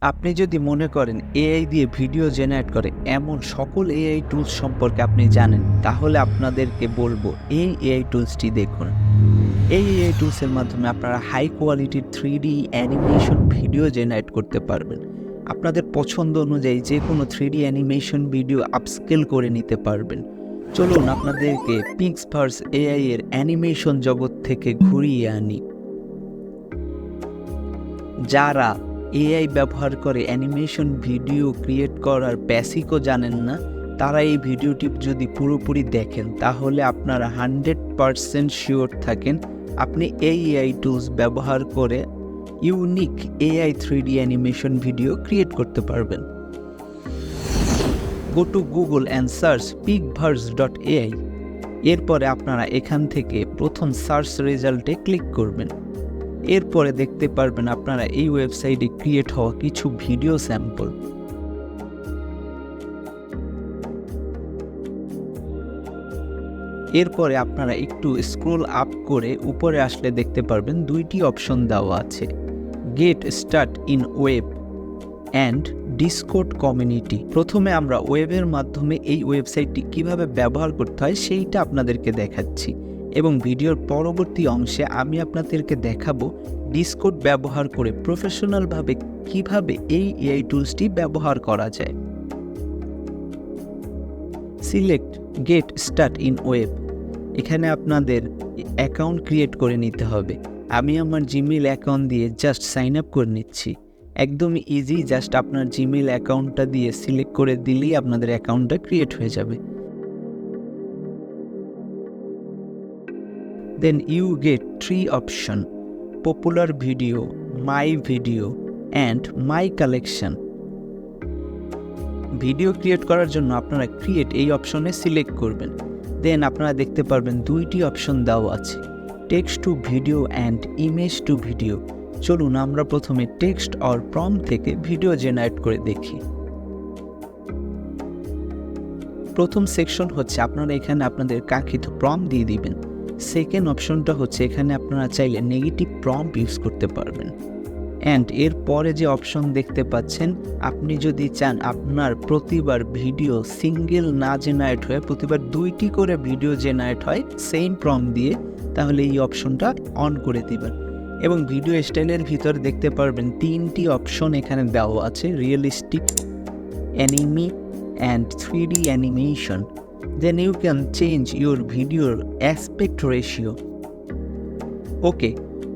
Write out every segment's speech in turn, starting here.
আপনি যদি মনে করেন এআই দিয়ে ভিডিও জেনারেট করে এমন সকল এআই টুলস সম্পর্কে আপনি জানেন, তাহলে আপনাদেরকে বলবো এই এআই টুলসটি দেখুন। এই এআই টুলসের মাধ্যমে আপনারা হাই কোয়ালিটির 3D অ্যানিমেশন ভিডিও জেনারেট করতে পারবেন। আপনাদের পছন্দ অনুযায়ী যে কোনো 3D অ্যানিমেশন ভিডিও আপস্কেল করে নিতে পারবেন। চলুন আপনাদেরকে পিক্সভার্স এআই এর অ্যানিমেশন জগৎ থেকে ঘুরিয়ে আনি। যারা এআই ব্যবহার করে অ্যানিমেশন ভিডিও ক্রিয়েট করার বেসিকও জানেন না, তারা এই ভিডিওটি যদি পুরোপুরি দেখেন তাহলে আপনারা 100% শিওর থাকেন আপনি এই এআই টুলস ব্যবহার করে unique AI 3D animation video create করতে পারবেন। Go to Google and search PixVerse.ai। এরপরে আপনারা এখান থেকে প্রথম সার্চ রেজাল্টে ক্লিক করবেন। এরপরে দেখতে পারবেন আপনারা এই ওয়েবসাইটে ক্রিয়েট হওয়া কিছু ভিডিও স্যাম্পল। এরপরে আপনারা একটু স্ক্রল আপ করে উপরে আসলে দেখতে পারবেন দুইটি অপশন দেওয়া আছে, get start in web and Discord community. প্রথমে আমরা ওয়েবের মাধ্যমে এই ওয়েবসাইটটি কিভাবে ব্যবহার করতে হয় সেইটা আপনাদেরকে দেখাচ্ছি, এবং ভিডিওর পরবর্তী অংশে আমি আপনাদেরকে দেখাবো ডিসকর্ড ব্যবহার করে প্রফেশনালভাবে কিভাবে এই এআই টুলসটি ব্যবহার করা যায়। Select get start in web. এখানে আপনাদের অ্যাকাউন্ট ক্রিয়েট করে নিতে হবে। আমি আমার জিমেইল অ্যাকাউন্ট দিয়ে জাস্ট সাইন আপ করে নিচ্ছি। একদমই ইজি, জাস্ট আপনার জিমেইল অ্যাকাউন্টটা দিয়ে সিলেক্ট করে দিলেই আপনাদের অ্যাকাউন্টটা ক্রিয়েট হয়ে যাবে। Then you get 3 options: popular video, my video and my collection. Video create করার জন্য আপনারা ক্রিয়েট এই অপশনে সিলেক্ট করবেন। দেন আপনারা দেখতে পারবেন দুইটি অপশন দেওয়া আছে, text to video and image to video. চলুন আমরা প্রথমে টেক্সট অর প্রম্পট থেকে ভিডিও জেনারেট করে দেখি। প্রথম সেকশন হচ্ছে আপনারা এখানে আপনাদের কাঙ্ক্ষিত প্রম্পট দিয়ে দিবেন। সেকেন্ড অপশনটা হচ্ছে এখানে আপনারা চাইলে নেগেটিভ প্রম্পট ইউজ করতে পারবেন। অ্যান্ড এর পরে যে অপশন দেখতে পাচ্ছেন, আপনি যদি চান আপনার প্রতিবার ভিডিও সিঙ্গেল না জেনারেট হয়ে প্রতিবার দুইটি করে ভিডিও জেনারেট হয় সেম প্রম্পট দিয়ে, তাহলে এই অপশনটা অন করে দিবেন। এবং ভিডিও স্টাইলের ভিতর দেখতে পারবেন তিনটি অপশন এখানে দেওয়া আছে, realistic, enemy and 3D animation. Then you can change your video aspect ratio. ওকে,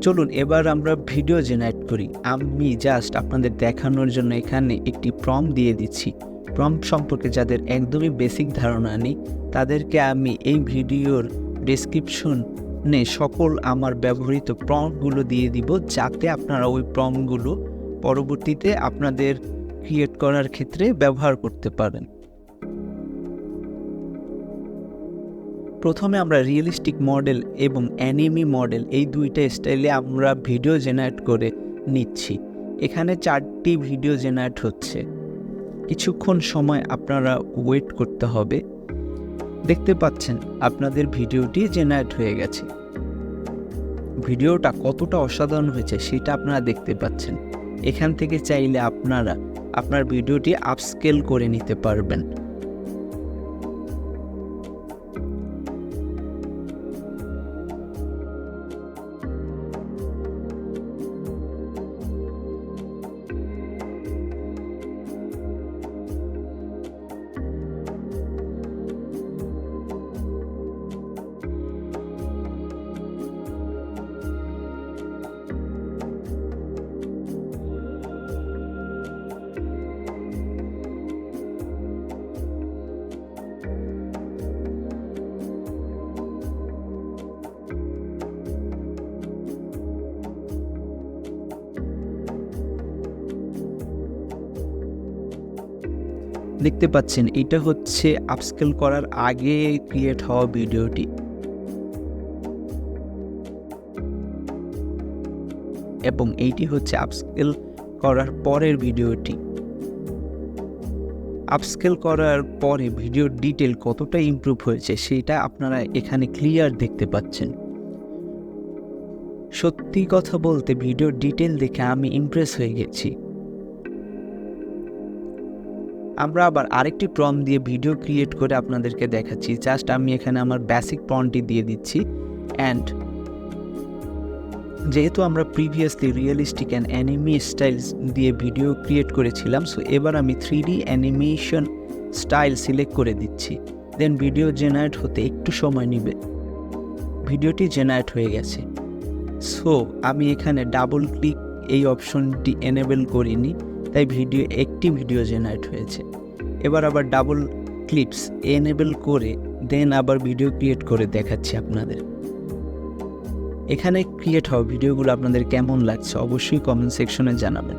চলুন এবার আমরা ভিডিও জেনারেট করি। আমি জাস্ট আপনাদের দেখানোর জন্য এখানে একটি প্রম্পট দিয়ে দিচ্ছি। প্রম্পট সম্পর্কে যাদের একদমই বেসিক ধারণা নেই, তাদেরকে আমি এই ভিডিওর ডেসক্রিপশনে সকল আমার ব্যবহৃত প্রম্পটগুলো দিয়ে দিব, যাতে আপনারা ওই প্রম্পটগুলো পরবর্তীতে আপনাদের ক্রিয়েট করার ক্ষেত্রে ব্যবহার করতে পারেন। প্রথমে আমরা রিয়েলিস্টিক মডেল এবং অ্যানিমি মডেল এই দুইটা স্টাইলে আমরা ভিডিও জেনারেট করে নিচ্ছি। এখানে 4টি ভিডিও জেনারেট হচ্ছে। কিছুক্ষণ সময় আপনারা ওয়েট করতে হবে। দেখতে পাচ্ছেন আপনাদের ভিডিওটি জেনারেট হয়ে গেছে। ভিডিওটা কতটা অসাধারণ হয়েছে সেটা আপনারা দেখতে পাচ্ছেন। এখান থেকে চাইলে আপনারা আপনার ভিডিওটি আপস্কেল করে নিতে পারবেন। দেখতে পাচ্ছেন এটা হচ্ছে আপস্কেল করার আগে ক্রিয়েট হওয়া ভিডিওটি, এবং এইটি হচ্ছে আপস্কেল করার পরের ভিডিওটি। আপস্কেল করার পরে ভিডিওর ডিটেল কতটা ইমপ্রুভ হয়েছে সেটা আপনারা এখানে ক্লিয়ার দেখতে পাচ্ছেন। সত্যি কথা বলতে ভিডিওর ডিটেল দেখে আমি ইমপ্রেস হয়ে গেছি। আমরা আবার আরেকটি প্রম্পট দিয়ে ভিডিও ক্রিয়েট করে আপনাদেরকে দেখাচ্ছি। জাস্ট আমি এখানে আমার বেসিক প্রম্পটটি দিয়ে দিচ্ছি। অ্যান্ড যেহেতু আমরা previously realistic and enemy styles দিয়ে ভিডিও ক্রিয়েট করেছিলাম, সো এবার আমি 3D অ্যানিমেশন স্টাইল সিলেক্ট করে দিচ্ছি। দেন ভিডিও জেনারেট হতে একটু সময় নেবে। ভিডিওটি জেনারেট হয়ে গেছে। সো আমি এখানে ডাবল ক্লিক এই অপশনটি এনেবল করিনি, তাই একটি ভিডিও জেনারেট হয়েছে। এবার আবার ডাবল ক্লিপস এনেবল করে দেন আবার ভিডিও ক্রিয়েট করে দেখাচ্ছি আপনাদের। এখানে ক্রিয়েট হওয়া ভিডিওগুলো আপনাদের কেমন লাগছে অবশ্যই কমেন্ট সেকশনে জানাবেন।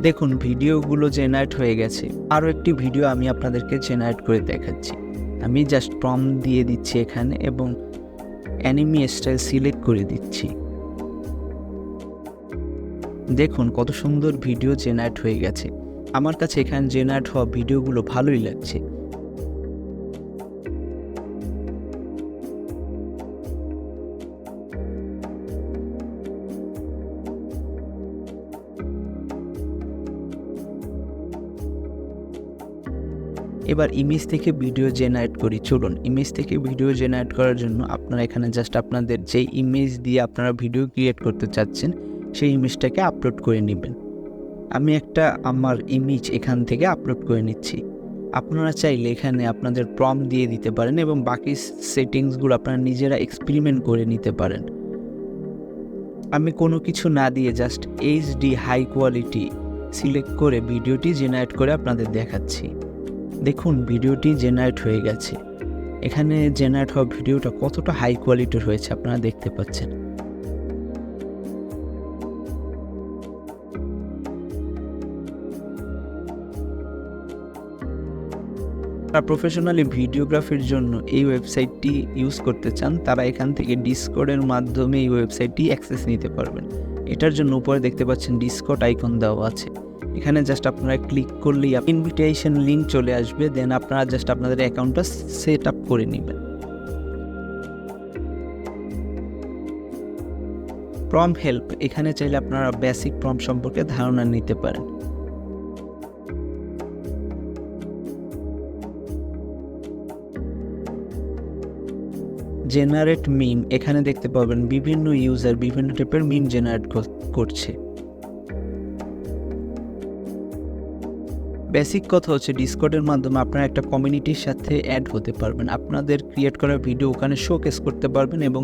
দেখুন ভিডিওগুলো জেনারেট হয়ে গেছে। আরও একটি ভিডিও আমি আপনাদেরকে জেনারেট করে দেখাচ্ছি। আমি জাস্ট প্রম্পট দিয়ে দিচ্ছি এখানে এবং অ্যানিমি স্টাইল সিলেক্ট করে দিচ্ছি। দেখুন কত সুন্দর ভিডিও জেনারেট হয়ে গেছে। আমার কাছে এখানে জেনারেট হওয়া ভিডিওগুলো ভালোই লাগছে। এবার ইমেজ থেকে ভিডিও জেনারেট করি। চলুন ইমেজ থেকে ভিডিও জেনারেট করার জন্য আপনারা এখানে জাস্ট আপনাদের যে ইমেজ দিয়ে আপনারা ভিডিও ক্রিয়েট করতে চাচ্ছেন সেই ইমেজটাকে আপলোড করে নেবেন। আমি আমার ইমেজ এখান থেকে আপলোড করে নিচ্ছি। আপনারা চাইলে এখানে আপনাদের প্রম্পট দিয়ে দিতে পারেন এবং বাকি সেটিংসগুলো আপনারা নিজেরা এক্সপেরিমেন্ট করে নিতে পারেন। আমি কোনো কিছু না দিয়ে just HD high quality select করে ভিডিওটি জেনারেট করে আপনাদের দেখাচ্ছি। দেখুন ভিডিওটি জেনারেট হয়ে গেছে। এখানে জেনারেট হওয়া ভিডিওটা কতটা হাই কোয়ালিটির হয়েছে আপনারা দেখতে পাচ্ছেন। প্রফেশনালি ভিডিওগ্রাফির জন্য এই ওয়েবসাইটটি ইউজ করতে চান তারা এখান থেকে ডিসকর্ডের মাধ্যমে এই ওয়েবসাইটটি অ্যাক্সেস নিতে পারবেন। এটার জন্য উপরে দেখতে পাচ্ছেন ডিসকর্ড আইকন দেওয়া আছে। এখানে জাস্ট আপনারা ক্লিক করলেই ইনভিটেশন লিঙ্ক চলে আসবে। দেন আপনারা জাস্ট আপনাদের অ্যাকাউন্টটা সেট আপ করে নেবেন। প্রম্পট হেল্প এখানে চাইলে আপনারা বেসিক প্রম্পট সম্পর্কে ধারণা নিতে পারেন। জেনারেট মিম এখানে দেখতে পাবেন বিভিন্ন ইউজার বিভিন্ন টাইপের মিম জেনারেট করছে। বেসিক কথা হচ্ছে ডিসকর্ডের মাধ্যমে আপনারা একটা কমিউনিটির সাথে অ্যাড হতে পারবেন। আপনাদের ক্রিয়েট করা ভিডিও ওখানে শোকেস করতে পারবেন এবং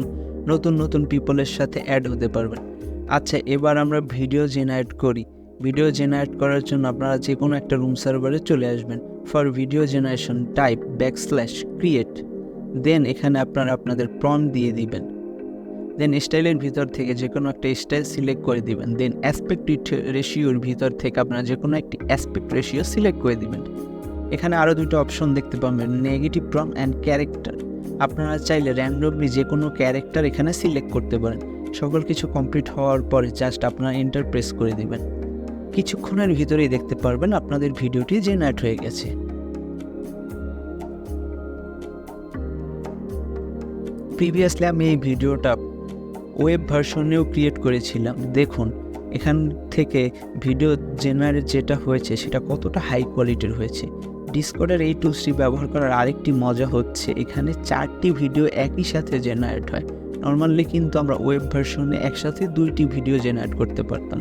নতুন নতুন পিপলের সাথে অ্যাড হতে পারবেন। আচ্ছা এবার আমরা ভিডিও জেনারেট করি। ভিডিও জেনারেট করার জন্য আপনারা যে কোনো একটা রুম সার্ভারে চলে আসবেন। For video generation type \create দেন এখানে আপনারা আপনাদের প্রম্পট দিয়ে দিবেন। দেন স্টাইলের ভিতর থেকে যে কোনো একটা স্টাইল সিলেক্ট করে দিবেন। দেন অ্যাসপেক্ট রেশিওর ভিতর থেকে আপনারা যে কোনো একটি অ্যাসপেক্ট রেশিও সিলেক্ট করে দিবেন। এখানে আরও দুটো অপশন দেখতে পাবেন, নেগেটিভ প্রম্পট অ্যান্ড ক্যারেক্টার। আপনারা চাইলে র্যান্ডমলি যে কোনো ক্যারেক্টার এখানে সিলেক্ট করতে পারেন। সকল কিছু কমপ্লিট হওয়ার পরে জাস্ট আপনারা এন্টার প্রেস করে দিবেন। কিছুক্ষণের ভিতরেই দেখতে পারবেন আপনাদের ভিডিওটি জেনারেট হয়ে গেছে। প্রিভিয়াসলি আমি এই ভিডিওটা ওয়েব ভার্সনেও ক্রিয়েট করেছিলাম। দেখুন এখান থেকে ভিডিও জেনারেট যেটা হয়েছে সেটা কতটা হাই কোয়ালিটির হয়েছে। ডিসকর্ডের এই টুলসটি ব্যবহার করার আরেকটি মজা হচ্ছে এখানে 4টি ভিডিও একই সাথে জেনারেট হয়। নর্মালি কিন্তু আমরা ওয়েব ভার্সনে একসাথে 2টি ভিডিও জেনারেট করতে পারতাম।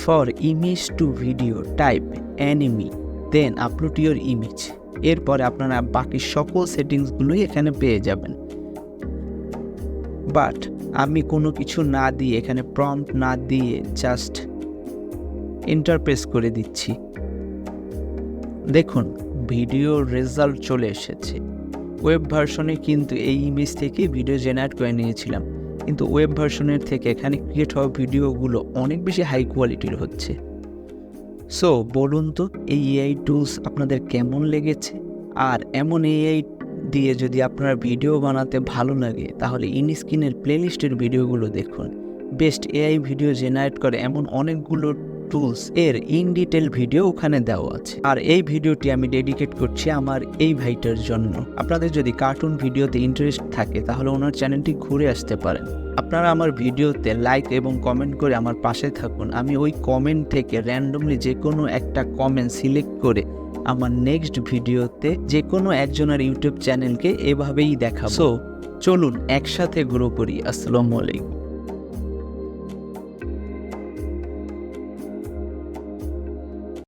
For image to video type anime then upload your image. এরপরে আপনারা বাকি সকল সেটিংসগুলোই এখানে পেয়ে যাবেন। বাট আমি কোনো কিছু না দিয়ে এখানে প্রম্পট না দিয়ে জাস্ট এন্টার প্রেস করে দিচ্ছি। দেখুন ভিডিওর রেজাল্ট চলে এসেছে। ওয়েব ভার্সনে কিন্তু এই ইমেজ থেকে ভিডিও জেনারেট করে নিয়েছিলাম, কিন্তু ওয়েব ভার্সনের থেকে এখানে ক্রিয়েট হওয়া ভিডিওগুলো অনেক বেশি হাই কোয়ালিটির হচ্ছে। সো বলুন তো এই এআই টুলস আপনাদের কেমন লেগেছে? আর এমন এআই দিয়ে যদি আপনারা ভিডিও বানাতে ভালো লাগে তাহলে ইনস্ক্রিনের প্লেলিস্টের ভিডিওগুলো দেখুন। বেস্ট এআই ভিডিও জেনারেট করে এমন অনেকগুলো টুলস এর ইন ডিটেল ভিডিও ওখানে দেওয়া আছে। আর এই ভিডিওটি আমি ডেডিকেট করছি আমার এই ভাইটার জন্য। আপনাদের যদি কার্টুন ভিডিওতে ইন্টারেস্ট থাকে তাহলে ওনার চ্যানেলটি ঘুরে আসতে পারেন। আপনারা আমার ভিডিওতে লাইক এবং কমেন্ট করে আমার পাশে থাকুন। আমি ওই কমেন্ট থেকে র্যান্ডমলি যে কোনো একটা কমেন্ট সিলেক্ট করে আমার নেক্সট ভিডিওতে যে কোনো একজনের ইউটিউব চ্যানেলকে এভাবেই দেখাবো। সো চলুন একসাথে গ্রো করি। আসসালামু আলাইকুম।